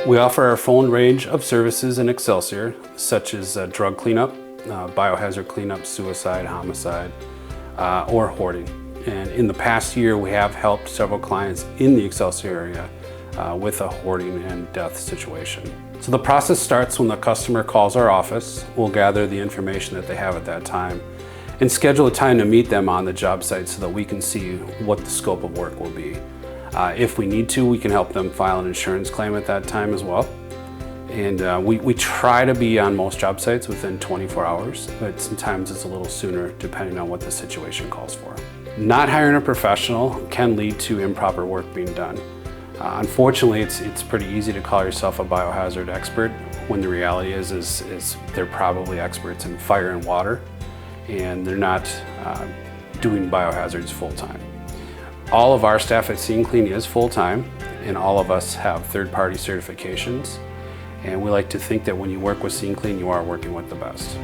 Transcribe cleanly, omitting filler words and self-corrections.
We offer our full range of services in Excelsior, such as drug cleanup, biohazard cleanup, suicide, homicide, or hoarding. And in the past year, we have helped several clients in the Excelsior area with a hoarding and death situation. So the process starts when the customer calls our office. We'll gather the information that they have at that time and schedule a time to meet them on the job site so that we can see what the scope of work will be. If we need to, we can help them file an insurance claim at that time as well. And we try to be on most job sites within 24 hours, but sometimes it's a little sooner depending on what the situation calls for. Not hiring a professional can lead to improper work being done. Unfortunately, it's pretty easy to call yourself a biohazard expert when the reality is they're probably experts in fire and water, and they're not doing biohazards full-time. All of our staff at Scene Clean is full-time, and all of us have third-party certifications. And we like to think that when you work with Scene Clean, you are working with the best.